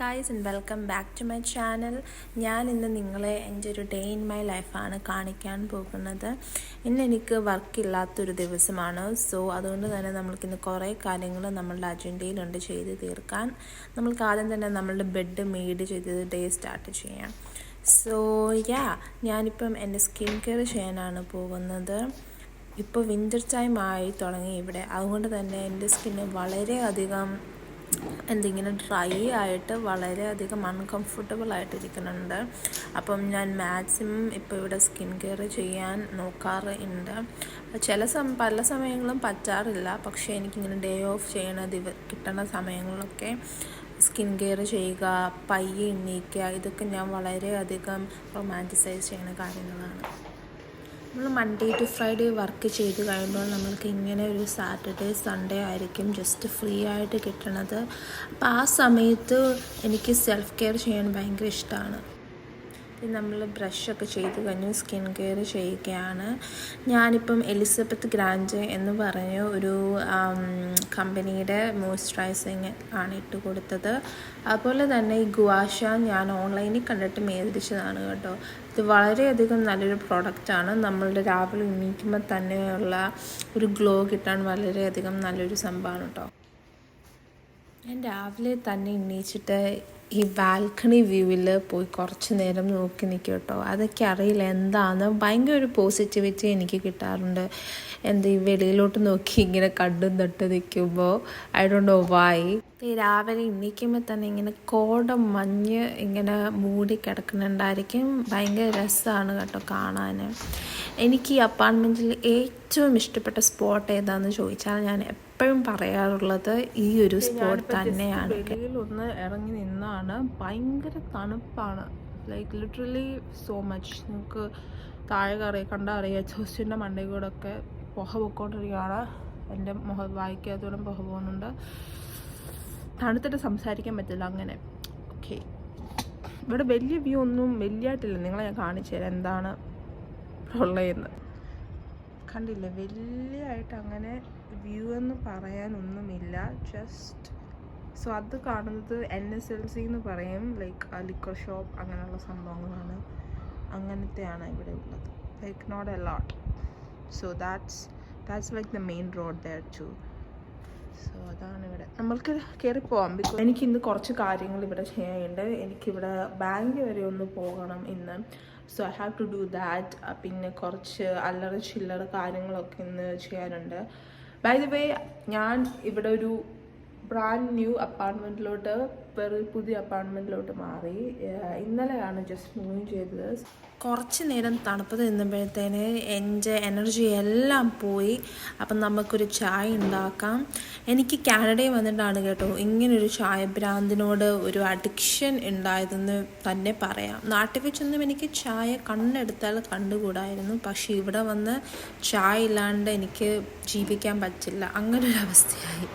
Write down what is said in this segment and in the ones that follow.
Guys and welcome back to my channel. ഞാൻ ഇന്ന് നിങ്ങളെ എൻ്റെ ഒരു ഡേ ഇൻ മൈ ലൈഫാണ് കാണിക്കാൻ പോകുന്നത്. ഇന്ന് എനിക്ക് വർക്കില്ലാത്തൊരു ദിവസമാണ്. സോ അതുകൊണ്ട് തന്നെ നമ്മൾക്കിന്ന് കുറേ കാര്യങ്ങൾ നമ്മളുടെ അജണ്ടയിലുണ്ട് ചെയ്ത് തീർക്കാൻ. നമ്മൾക്ക് ആദ്യം തന്നെ നമ്മളുടെ ബെഡ് മെയ്ഡ് ചെയ്ത് ഡേ സ്റ്റാർട്ട് ചെയ്യാം. സോ ഞാനിപ്പം എൻ്റെ സ്കിൻ കെയർ ചെയ്യാനാണ് പോകുന്നത്. ഇപ്പോൾ വിൻ്റർ ടൈം ആയി തുടങ്ങി ഇവിടെ, അതുകൊണ്ട് തന്നെ എൻ്റെ സ്കിന്ന് വളരെയധികം എന്തിങ്ങനെ ഡ്രൈ ആയിട്ട് വളരെയധികം അൺകംഫർട്ടബിൾ ആയിട്ടിരിക്കുന്നുണ്ട്. അപ്പം ഞാൻ മാക്സിമം ഇപ്പോൾ ഇവിടെ സ്കിൻ കെയർ ചെയ്യാൻ നോക്കാറുണ്ട്. പല സമയങ്ങളും പറ്റാറില്ല, പക്ഷേ എനിക്കിങ്ങനെ ഡേ ഓഫ് കിട്ടുന്ന സമയങ്ങളിലൊക്കെ സ്കിൻ കെയർ ചെയ്യുക, പയ്യെ എണ്ണീക്കുക, ഇതൊക്കെ ഞാൻ വളരെയധികം റൊമാൻറ്റിസൈസ് ചെയ്യുന്ന കാര്യങ്ങളാണ്. നമ്മൾ മൺഡേ ടു ഫ്രൈഡേ വർക്ക് ചെയ്ത് കഴിയുമ്പോൾ നമ്മൾക്ക് ഇങ്ങനെ ഒരു സാറ്റർഡേ സൺഡേ ആയിരിക്കും ജസ്റ്റ് ഫ്രീ ആയിട്ട് കിട്ടണത്. അപ്പോൾ ആ സമയത്ത് എനിക്ക് സെൽഫ് കെയർ ചെയ്യാൻ ഭയങ്കര ഇഷ്ടമാണ്. നമ്മൾ ബ്രഷൊക്കെ ചെയ്ത് കഴിഞ്ഞ് സ്കിൻ കെയർ ചെയ്യുകയാണ്. ഞാനിപ്പം എലിസബത്ത് ഗ്രാൻഡ് എന്ന് പറഞ്ഞ ഒരു കമ്പനിയുടെ മോയ്സ്ചറൈസിങ് ആണ് ഇട്ട് കൊടുത്തത്. അതുപോലെ തന്നെ ഈ ഗുവാഷ ഞാൻ ഓൺലൈനിൽ കണ്ടിട്ട് മേടിച്ചതാണ് കേട്ടോ. ഇത് വളരെയധികം നല്ലൊരു പ്രോഡക്റ്റാണ്. നമ്മളുടെ രാവിലെ എണീക്കുമ്പോൾ തന്നെയുള്ള ഒരു ഗ്ലോ കിട്ടാൻ വളരെയധികം നല്ലൊരു സംഭവമാണ് കേട്ടോ. ഞാൻ രാവിലെ തന്നെ എണീച്ചിട്ട് ഈ ബാൽക്കണി വ്യൂവിൽ പോയി കുറച്ച് നേരം നോക്കി നിൽക്കും കേട്ടോ. അതൊക്കെ അറിയില്ല എന്താണെന്ന്, ഭയങ്കര ഒരു പോസിറ്റിവിറ്റി എനിക്ക് കിട്ടാറുണ്ട്. ഈ വെളിയിലോട്ട് നോക്കി ഇങ്ങനെ കണ്ടും തൊട്ട് നിൽക്കുമ്പോൾ ഐ ഡോണ്ട് നോ വൈ. ഈ രാവിലെ എണീക്കുമ്പോൾ തന്നെ ഇങ്ങനെ കോടം മഞ്ഞ് ഇങ്ങനെ മൂടി കിടക്കുന്നുണ്ടായിരിക്കും. ഭയങ്കര രസമാണ് കേട്ടോ കാണാൻ. എനിക്ക് ഈ അപ്പാർട്ട്മെൻറ്റിൽ ഏറ്റവും ഇഷ്ടപ്പെട്ട സ്പോട്ട് ഏതാണെന്ന് ചോദിച്ചാൽ ഞാൻ എപ്പോഴും പറയാറുള്ളത് ഈ ഒരു സ്പോട്ട് തന്നെയാണ്. വെളിയിലൊന്ന് ഇറങ്ങി നിന്നാണ് ഭയങ്കര തണുപ്പാണ്. Like literally so much. നിങ്ങൾക്ക് താഴെ കണ്ടാൽ അറിയാം, ചോസിൻ്റെ മണ്ടയിൽ കൂടെ ഒക്കെ പുക പൊയ്ക്കൊണ്ടിരിക്കുകയാണ്. എൻ്റെ വായിക്കാത്തോളം പുക പോകുന്നുണ്ട്. തണുത്തിട്ട് സംസാരിക്കാൻ പറ്റില്ല അങ്ങനെ. ഓക്കെ, ഇവിടെ വലിയ വ്യൂ ഒന്നും വലിയായിട്ടില്ല. നിങ്ങളെ ഞാൻ കാണിച്ചു തരാം എന്താണ് ഉള്ളതെന്ന്. കണ്ടില്ലേ, വലിയായിട്ട് അങ്ങനെ വ്യൂ എന്ന് പറയാനൊന്നുമില്ല. ജസ്റ്റ് സോ അത് കാണുന്നത് NSLC എന്ന് പറയും, ലൈക്ക് ലിക്കർ ഷോപ്പ് അങ്ങനെയുള്ള സംഭവങ്ങളാണ്. അങ്ങനത്തെയാണ് ഇവിടെ ഉള്ളത്. Like not a lot. So that's like the main road there too. So അതാണ് ഇവിടെ. നമ്മൾക്ക് കയറി പോകാം. ബിക്കോസ് എനിക്കിന്ന് കുറച്ച് കാര്യങ്ങൾ ഇവിടെ ചെയ്യാനുണ്ട്. എനിക്കിവിടെ ബാങ്ക് വരെ ഒന്ന് പോകണം ഇന്ന്. So I have to do that. പിന്നെ കുറച്ച് അല്ലറ ചില്ലറ കാര്യങ്ങളൊക്കെ ഇന്ന് ചെയ്യാനുണ്ട്. ബൈ ദ വേ, ഞാൻ ഇവിടെ ഒരു ബ്രാൻഡ് ന്യൂ അപ്പാർട്ട്മെൻറ്റിലോട്ട് പുതിയ അപ്പാർട്ട്മെൻറ്റിലോട്ട് മാറി. ഇന്നലെയാണ് ജസ്റ്റ് മൂവ് ചെയ്തത്. കുറച്ച് നേരം തണുപ്പ് നിന്നപ്പോഴത്തേന് എൻ്റെ എനർജി എല്ലാം പോയി. അപ്പം നമുക്കൊരു ചായ ഉണ്ടാക്കാം. എനിക്ക് കാനഡയിൽ വന്നിട്ടാണ് കേട്ടോ ഇങ്ങനൊരു ചായ ഭ്രാന്തിനോട് ഒരു അഡിക്ഷൻ ഉണ്ടായതെന്ന് തന്നെ പറയാം. നാട്ടിൽ വെച്ചൊന്നും എനിക്ക് ചായ കണ്ണെടുത്താൽ കണ്ടുകൂടായിരുന്നു. പക്ഷേ ഇവിടെ വന്ന് ചായ ഇല്ലാണ്ട് എനിക്ക് ജീവിക്കാൻ പറ്റില്ല. അങ്ങനൊരു അവസ്ഥയായി.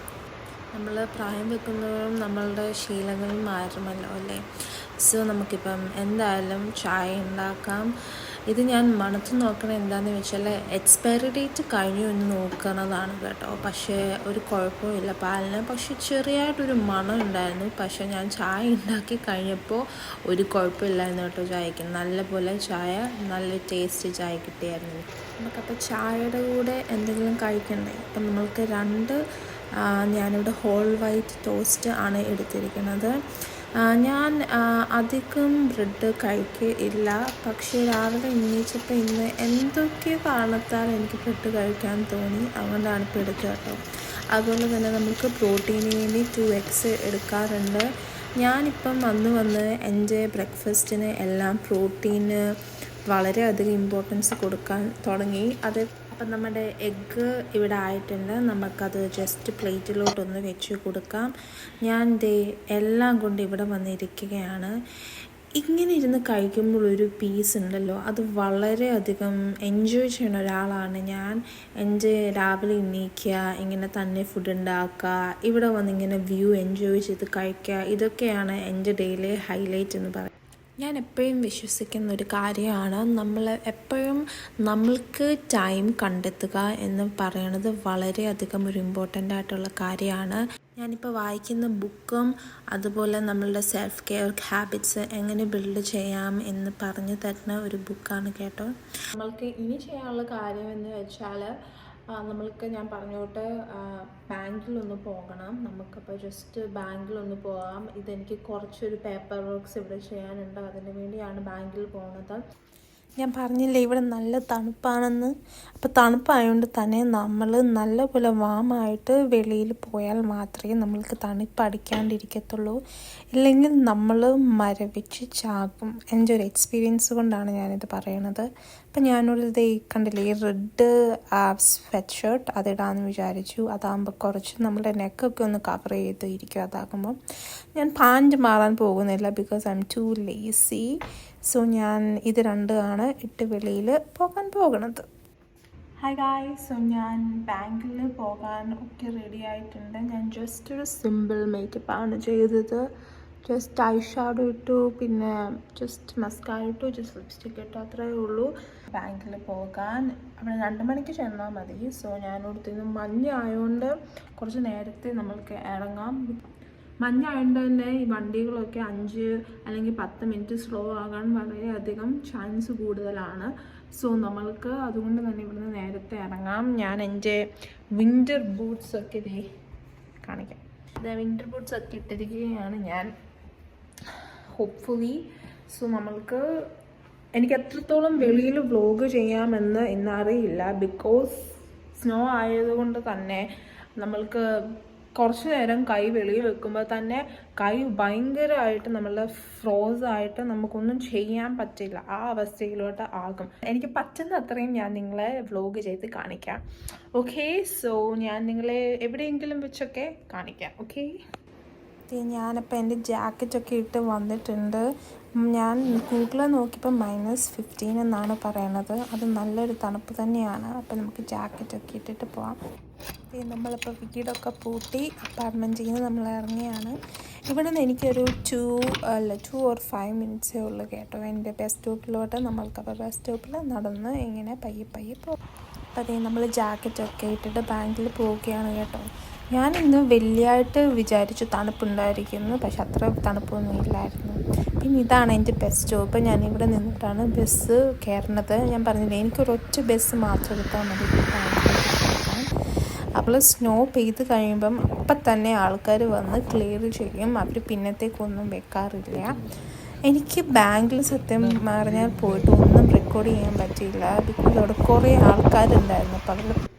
നമ്മൾ പ്രായം വെക്കുന്നതും നമ്മളുടെ ശീലങ്ങൾ മാറുമല്ലോ അല്ലേ. സോ നമുക്കിപ്പം എന്തായാലും ചായ ഉണ്ടാക്കാം. ഇത് ഞാൻ മണത്ത് നോക്കണത് എന്താണെന്ന് വെച്ചാൽ എക്സ്പയറി ഡേറ്റ് കഴിഞ്ഞു എന്ന് നോക്കുന്നതാണ് കേട്ടോ. പക്ഷേ ഒരു കുഴപ്പമില്ല പാലിന്. പക്ഷേ ചെറിയായിട്ടൊരു മണം ഉണ്ടായിരുന്നു. പക്ഷേ ഞാൻ ചായ ഉണ്ടാക്കി കഴിഞ്ഞപ്പോൾ ഒരു കുഴപ്പമില്ലായിരുന്നു കേട്ടോ ചായക്ക്. നല്ലപോലെ ചായ, നല്ല ടേസ്റ്റ് ചായ കിട്ടിയായിരുന്നു. നമുക്കപ്പോൾ ചായയുടെ കൂടെ എന്തെങ്കിലും കഴിക്കണ്ടേ. അപ്പം നമ്മൾക്ക് ഞാനിവിടെ ഹോൾ വൈറ്റ് ടോസ്റ്റ് ആണ് എടുത്തിരിക്കുന്നത്. ഞാൻ അധികം ബ്രെഡ് കഴിക്കില്ല. പക്ഷേ രാവിലെ എണീച്ചപ്പോൾ ഇന്ന് എന്തൊക്കെ കാരണത്താൽ എനിക്ക് ബ്രെഡ് കഴിക്കാൻ തോന്നി. അതുകൊണ്ടാണ് ഇപ്പോൾ എടുക്കുക കേട്ടോ. അതുപോലെ തന്നെ നമുക്ക് പ്രോട്ടീന് വേണ്ടി 2 eggs എടുക്കാറുണ്ട്. ഞാനിപ്പം വന്ന് എൻ്റെ ബ്രേക്ക്ഫാസ്റ്റിന് എല്ലാം പ്രോട്ടീന് വളരെയധികം ഇമ്പോർട്ടൻസ് കൊടുക്കാൻ തുടങ്ങി. അപ്പം നമ്മുടെ എഗ്ഗ് ഇവിടെ ആയിട്ടുണ്ട്. നമുക്കത് ജസ്റ്റ് പ്ലേറ്റിലോട്ടൊന്ന് വെച്ച് കൊടുക്കാം. ഞാൻ എല്ലാം കൊണ്ട് ഇവിടെ വന്നിരിക്കുകയാണ്. ഇങ്ങനെ ഇരുന്ന് കഴിക്കുമ്പോൾ ഒരു പീസ് ഉണ്ടല്ലോ, അത് വളരെയധികം എൻജോയ് ചെയ്യുന്ന ഒരാളാണ് ഞാൻ. എൻ്റെ രാവിലെ എണീക്കുക, ഇങ്ങനെ തന്നെ ഫുഡ് ഉണ്ടാക്കുക, ഇവിടെ വന്നിങ്ങനെ വ്യൂ എൻജോയ് ചെയ്ത് കഴിക്കുക, ഇതൊക്കെയാണ് എൻ്റെ ഡെയിലി ഹൈലൈറ്റ് എന്ന് പറയുന്നത്. ഞാൻ എപ്പോഴും വിശ്വസിക്കുന്ന ഒരു കാര്യമാണ് നമ്മൾ എപ്പോഴും നമ്മൾക്ക് ടൈം കണ്ടെത്തുക എന്ന് പറയുന്നത് വളരെയധികം ഒരു ഇമ്പോർട്ടൻ്റ് ആയിട്ടുള്ള കാര്യമാണ്. ഞാനിപ്പോൾ വായിക്കുന്ന ബുക്കും അതുപോലെ നമ്മളുടെ സെൽഫ് കെയർ ഹാബിറ്റ്സ് എങ്ങനെ ബിൽഡ് ചെയ്യാം എന്ന് പറഞ്ഞു തരുന്ന ഒരു ബുക്കാണ് കേട്ടോ. നമ്മൾക്ക് ഇനി ചെയ്യാനുള്ള കാര്യം എന്ന് വെച്ചാൽ നമ്മൾക്ക് ഞാൻ പറഞ്ഞോട്ട് ബാങ്കിലൊന്ന് പോകണം. നമുക്കപ്പോൾ ജസ്റ്റ് ബാങ്കിലൊന്ന് പോകാം. ഇതെനിക്ക് കുറച്ചൊരു പേപ്പർ വർക്ക്സ് ഇവിടെ ചെയ്യാനുണ്ട്, അതിന് വേണ്ടിയാണ് ബാങ്കിൽ പോകുന്നത്. ഞാൻ പറഞ്ഞില്ലേ ഇവിടെ നല്ല തണുപ്പാണെന്ന്. അപ്പോൾ തണുപ്പായതുകൊണ്ട് തന്നെ നമ്മൾ നല്ലപോലെ വാമായിട്ട് വെളിയിൽ പോയാൽ മാത്രമേ നമ്മൾക്ക് തണുപ്പ് അടിക്കാണ്ടിരിക്കത്തുള്ളൂ, ഇല്ലെങ്കിൽ നമ്മൾ മരവിച്ച് ചാകും. എൻ്റെ ഒരു എക്സ്പീരിയൻസ് കൊണ്ടാണ് ഞാനിത് പറയണത്. അപ്പം ഞാനൊരിത് കണ്ടില്ലേ, ഈ റെഡ് സ്വെറ്റ് ഷർട്ട് അതിടാമെന്ന് വിചാരിച്ചു. അതാകുമ്പോൾ കുറച്ച് നമ്മുടെ നെക്കൊക്കെ ഒന്ന് കവർ ചെയ്ത് ഇരിക്കും. അതാകുമ്പോൾ ഞാൻ പാൻറ്റ് മാറാൻ പോകുന്നില്ല, because I am too lazy. So ഞാൻ ഇത് രണ്ടുമാണ് ഇട്ട് വെളിയിൽ പോകാൻ പോകുന്നത്. ഹായ് ഗായ്സ്, സോ ഞാൻ ബാങ്കിൽ പോകാൻ ഒക്കെ റെഡി ആയിട്ടുണ്ട്. ഞാൻ ജസ്റ്റ് ഒരു സിമ്പിൾ മേക്കപ്പാണ് ചെയ്തത്. ജസ്റ്റ് ഐ ഷാഡോ ഇട്ടു, പിന്നെ ജസ്റ്റ് മസ്കാര ഇട്ടു, ജസ്റ്റ് ലിപ്സ്റ്റിക് ഇട്ടു, അത്രയേ ഉള്ളൂ. ബാങ്കിൽ പോകാൻ അവിടെ 2 മണിക്ക് ചെന്നാൽ മതി. സോ ഞാനോടത്തുനിന്ന് മഞ്ഞായതുകൊണ്ട് കുറച്ച് നേരത്തെ നമ്മൾക്ക് ഇറങ്ങാം. മഞ്ഞായതുകൊണ്ട് തന്നെ ഈ വണ്ടികളൊക്കെ 5 അല്ലെങ്കിൽ 10 മിനിറ്റ് സ്ലോ ആകാൻ വളരെയധികം ചാൻസ് കൂടുതലാണ്. സോ നമ്മൾക്ക് അതുകൊണ്ട് തന്നെ ഇവിടുന്ന് നേരത്തെ ഇറങ്ങാം. ഞാൻ എൻ്റെ വിൻ്റർ ബൂട്ട്സൊക്കെ കാണിക്കാം. വിൻ്റർ ബൂട്ട്സൊക്കെ ഇട്ടിരിക്കുകയാണ് ഞാൻ, ഹോപ്പ്ഫുള്ളി. സോ എനിക്ക് എത്രത്തോളം വെളിയിൽ വ്ലോഗ് ചെയ്യാമെന്ന് ഇന്നറിയില്ല, ബിക്കോസ് സ്നോ ആയതുകൊണ്ട് തന്നെ നമ്മൾക്ക് കുറച്ച് നേരം കൈ വെളിയിൽ വെക്കുമ്പോൾ തന്നെ കൈ ഭയങ്കരമായിട്ട് നമ്മളുടെ ഫ്രോസായിട്ട് നമുക്കൊന്നും ചെയ്യാൻ പറ്റില്ല, ആ അവസ്ഥയിലോട്ട് ആകും. എനിക്ക് പറ്റുന്ന അത്രയും ഞാൻ നിങ്ങളെ വ്ലോഗ് ചെയ്ത് കാണിക്കാം. ഓക്കെ, സോ ഞാൻ നിങ്ങളെ എവിടെയെങ്കിലും വെച്ചൊക്കെ കാണിക്കാം. ഓക്കെ, ഞാനിപ്പോൾ എൻ്റെ ജാക്കറ്റൊക്കെ ഇട്ട് വന്നിട്ടുണ്ട്. ഞാൻ ഗൂഗിളിൽ നോക്കിയപ്പോൾ -15 എന്നാണ് പറയണത്. അത് നല്ലൊരു തണുപ്പ് തന്നെയാണ്. അപ്പോൾ നമുക്ക് ജാക്കറ്റൊക്കെ ഇട്ടിട്ട് പോവാം. നമ്മളിപ്പോൾ വീടൊക്കെ പൂട്ടി അപ്പാർട്ട്മെൻറ്റിൽ നിന്ന് നമ്മൾ ഇറങ്ങിയാണ്. ഇവിടെ നിന്ന് എനിക്കൊരു 2 or 5 മിനിറ്റ്സേ ഉള്ളൂ കേട്ടോ എൻ്റെ ബസ് സ്റ്റോപ്പിലോട്ട്. നമ്മൾക്കപ്പോൾ ബസ് സ്റ്റോപ്പിൽ നടന്ന് ഇങ്ങനെ പയ്യെ പോകും. അപ്പോൾ നമ്മൾ ജാക്കറ്റൊക്കെ ഇട്ടിട്ട് ബാങ്കിൽ പോവുകയാണ് കേട്ടോ. ഞാനിന്ന് വലിയായിട്ട് വിചാരിച്ചു തണുപ്പുണ്ടായിരിക്കുന്നു, പക്ഷെ അത്ര തണുപ്പൊന്നും ഇല്ലായിരുന്നു. പിന്നെ ഇതാണ് എൻ്റെ ബസ് സ്റ്റോപ്പ്. ഞാനിവിടെ നിന്നിട്ടാണ് ബസ് കയറുന്നത്. ഞാൻ പറഞ്ഞില്ലേ, എനിക്കൊരൊറ്റ ബസ് മാത്രം എടുത്താൽ മതി. അപ്പോൾ സ്നോ പെയ്ത് കഴിയുമ്പം അപ്പം തന്നെ ആൾക്കാർ വന്ന് ക്ലിയർ ചെയ്യും. അവർ പിന്നത്തേക്കൊന്നും വെക്കാറില്ല. എനിക്ക് ബാങ്കിൽ സത്യം പറഞ്ഞാൽ പോയിട്ട് ഒന്നും റെക്കോർഡ് ചെയ്യാൻ പറ്റിയില്ല, ബിക്കോസ് അവിടെ കുറേ ആൾക്കാരുണ്ടായിരുന്നു. അപ്പോൾ അവർ